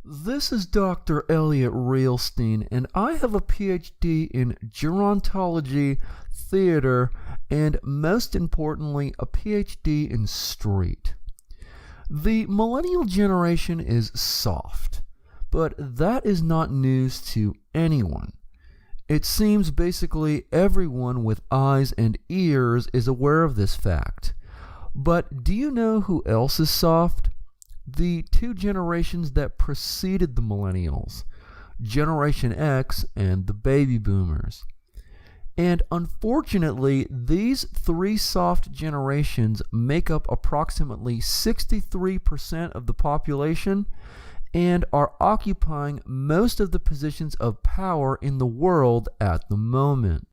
This is Dr. Elliot Realsteen, and I have a PhD in gerontology, theater, and most importantly, a PhD in street. The millennial generation is soft, but that is not news to anyone. It seems basically everyone with eyes and ears is aware of this fact. But do you know who else is soft? The two generations that preceded the millennials, Generation X and the baby boomers. And unfortunately, these three soft generations make up approximately 63% of the population and are occupying most of the positions of power in the world at the moment.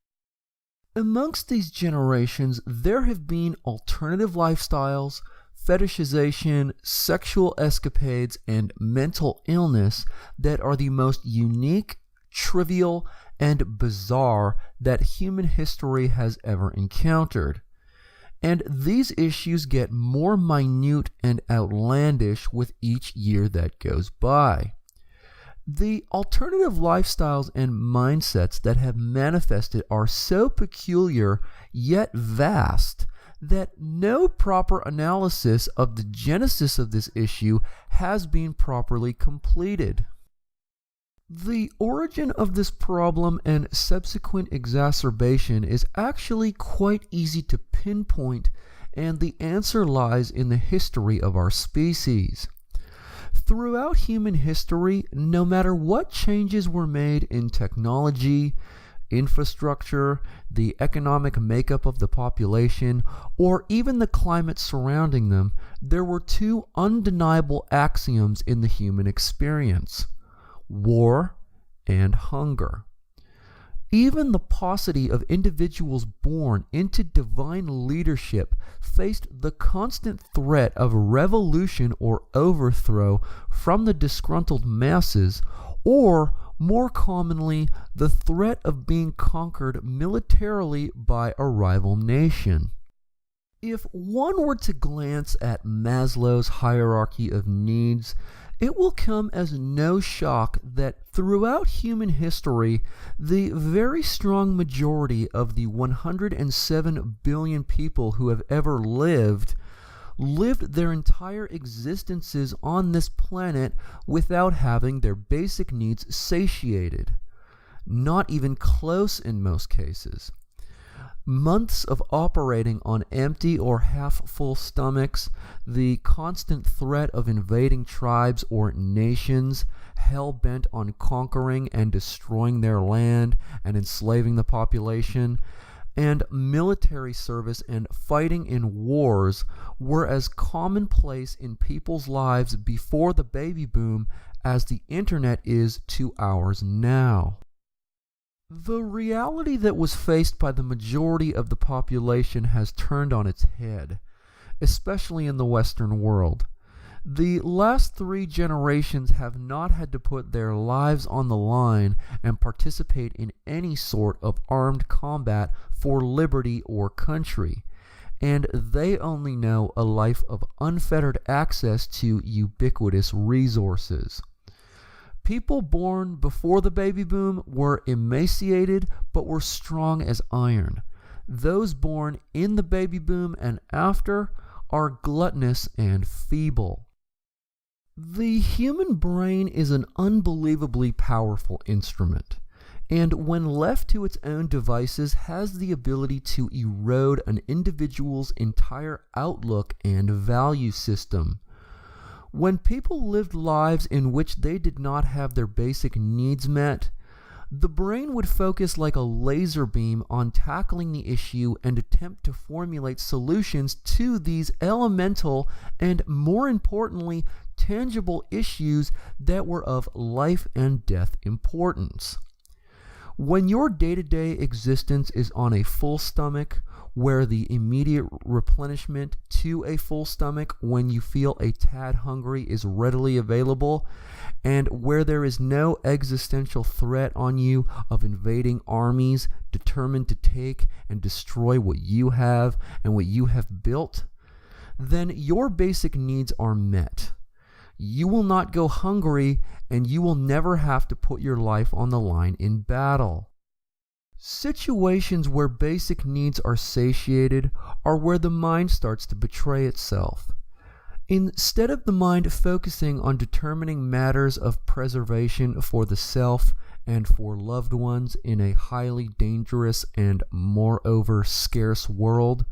Amongst these generations, there have been alternative lifestyles, fetishization, sexual escapades, and mental illness that are the most unique, trivial, and bizarre that human history has ever encountered. And these issues get more minute and outlandish with each year that goes by. The alternative lifestyles and mindsets that have manifested are so peculiar yet vast that no proper analysis of the genesis of this issue has been properly completed. The origin of this problem and subsequent exacerbation is actually quite easy to pinpoint, and the answer lies in the history of our species. Throughout human history, no matter what changes were made in technology, infrastructure, the economic makeup of the population, or even the climate surrounding them, there were two undeniable axioms in the human experience: war and hunger. Even the paucity of individuals born into divine leadership faced the constant threat of revolution or overthrow from the disgruntled masses, or more commonly, the threat of being conquered militarily by a rival nation. If one were to glance at Maslow's hierarchy of needs, it will come as no shock that throughout human history, the very strong majority of the 107 billion people who have ever lived their entire existences on this planet without having their basic needs satiated. Not even close in most cases. Months of operating on empty or half-full stomachs, the constant threat of invading tribes or nations, hell-bent on conquering and destroying their land and enslaving the population, and military service and fighting in wars were as commonplace in people's lives before the baby boom as the internet is to ours now. The reality that was faced by the majority of the population has turned on its head, especially in the Western world. The last three generations have not had to put their lives on the line and participate in any sort of armed combat for liberty or country, and they only know a life of unfettered access to ubiquitous resources. People born before the baby boom were emaciated but were strong as iron. Those born in the baby boom and after are gluttonous and feeble. The human brain is an unbelievably powerful instrument, and when left to its own devices has the ability to erode an individual's entire outlook and value system. When people lived lives in which they did not have their basic needs met, the brain would focus like a laser beam on tackling the issue and attempt to formulate solutions to these elemental and, more importantly, tangible issues that were of life and death importance. When your day-to-day existence is on a full stomach, where the immediate replenishment to a full stomach when you feel a tad hungry is readily available, and where there is no existential threat on you of invading armies determined to take and destroy what you have and what you have built, then your basic needs are met. You will not go hungry, and you will never have to put your life on the line in battle. Situations where basic needs are satiated are where the mind starts to betray itself. Instead of the mind focusing on determining matters of preservation for the self and for loved ones in a highly dangerous and moreover scarce world,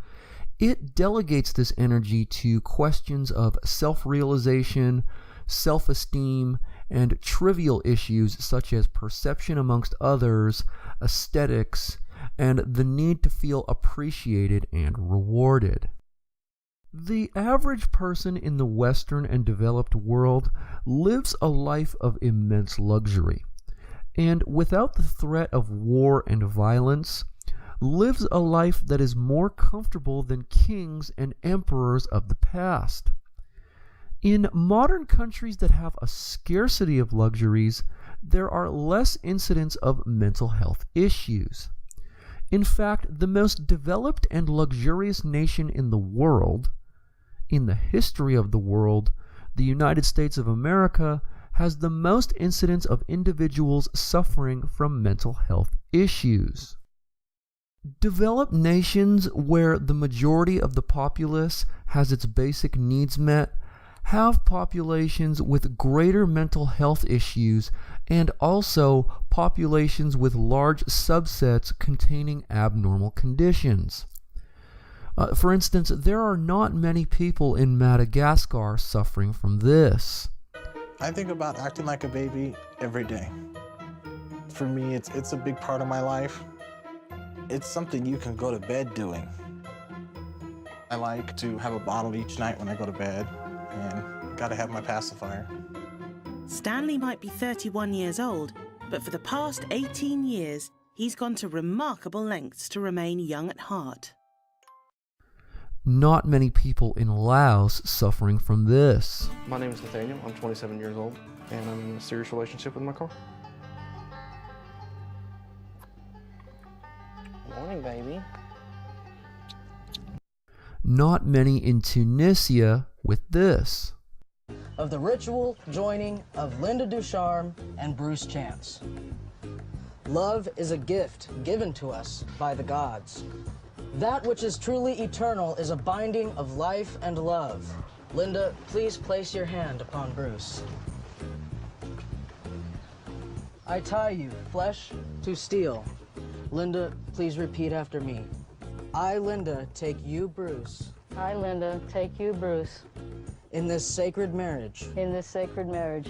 it delegates this energy to questions of self-realization, self-esteem, and trivial issues such as perception amongst others, aesthetics, and the need to feel appreciated and rewarded. The average person in the Western and developed world lives a life of immense luxury, and without the threat of war and violence, lives a life that is more comfortable than kings and emperors of the past. In modern countries that have a scarcity of luxuries, there are less incidents of mental health issues. In fact, the most developed and luxurious nation in the world, in the history of the world, the United States of America, has the most incidents of individuals suffering from mental health issues. Developed nations where the majority of the populace has its basic needs met have populations with greater mental health issues and also populations with large subsets containing abnormal conditions. For instance, there are not many people in Madagascar suffering from this. I think about acting like a baby every day. For me, it's a big part of my life. It's something you can go to bed doing. I like to have a bottle each night when I go to bed, and gotta have my pacifier. Stanley might be 31 years old, but for the past 18 years, he's gone to remarkable lengths to remain young at heart. Not many people in Laos suffering from this. My name is Nathaniel. I'm 27 years old, and I'm in a serious relationship with my car. Morning, baby. Not many in Tunisia with this. Of the ritual joining of Linda Ducharme and Bruce Chance. Love is a gift given to us by the gods. That which is truly eternal is a binding of life and love. Linda, please place your hand upon Bruce. I tie you, flesh to steel. Linda, please repeat after me. I, Linda, take you, Bruce. I, Linda, take you, Bruce. In this sacred marriage. In this sacred marriage.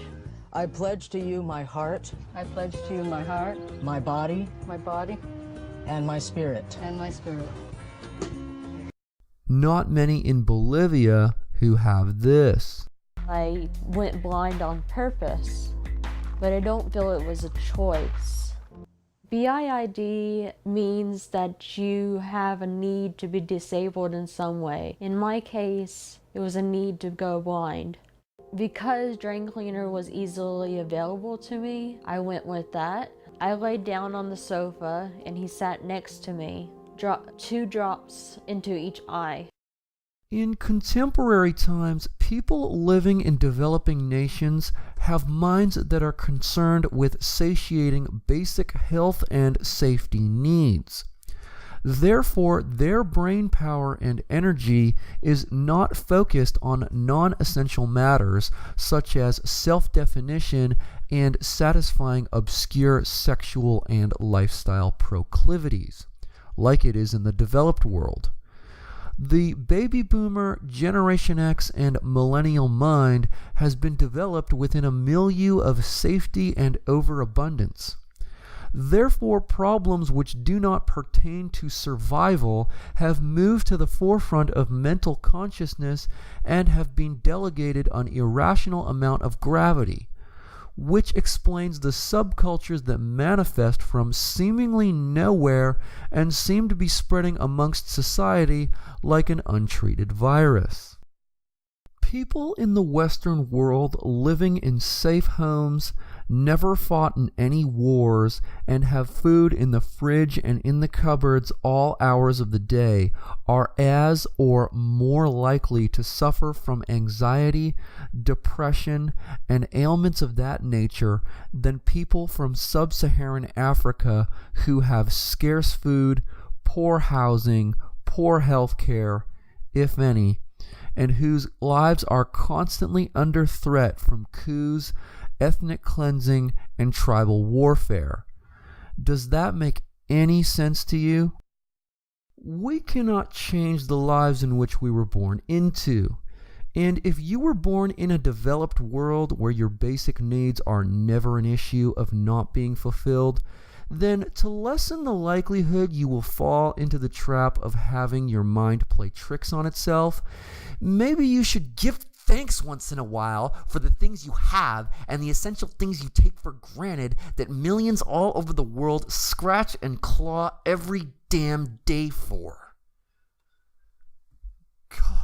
I pledge to you my heart. I pledge to you my heart. My body. My body. And my spirit. And my spirit. Not many in Bolivia who have this. I went blind on purpose, but I don't feel it was a choice. BIID means that you have a need to be disabled in some way. In my case, it was a need to go blind. Because drain cleaner was easily available to me, I went with that. I laid down on the sofa and he sat next to me. Dropped 2 drops into each eye. In contemporary times, people living in developing nations have minds that are concerned with satiating basic health and safety needs. Therefore, their brain power and energy is not focused on non-essential matters such as self-definition and satisfying obscure sexual and lifestyle proclivities, like it is in the developed world. The baby boomer, Generation X, and millennial mind has been developed within a milieu of safety and overabundance. Therefore, problems which do not pertain to survival have moved to the forefront of mental consciousness and have been delegated an irrational amount of gravity, which explains the subcultures that manifest from seemingly nowhere and seem to be spreading amongst society like an untreated virus. People in the Western world living in safe homes, never fought in any wars, and have food in the fridge and in the cupboards all hours of the day are as or more likely to suffer from anxiety, depression, and ailments of that nature than people from sub-Saharan Africa who have scarce food, poor housing, poor health care, if any, and whose lives are constantly under threat from coups, ethnic cleansing, and tribal warfare. Does that make any sense to you? We cannot change the lives in which we were born into. And if you were born in a developed world where your basic needs are never an issue of not being fulfilled, then to lessen the likelihood you will fall into the trap of having your mind play tricks on itself, maybe you should give thanks once in a while for the things you have and the essential things you take for granted that millions all over the world scratch and claw every damn day for. God.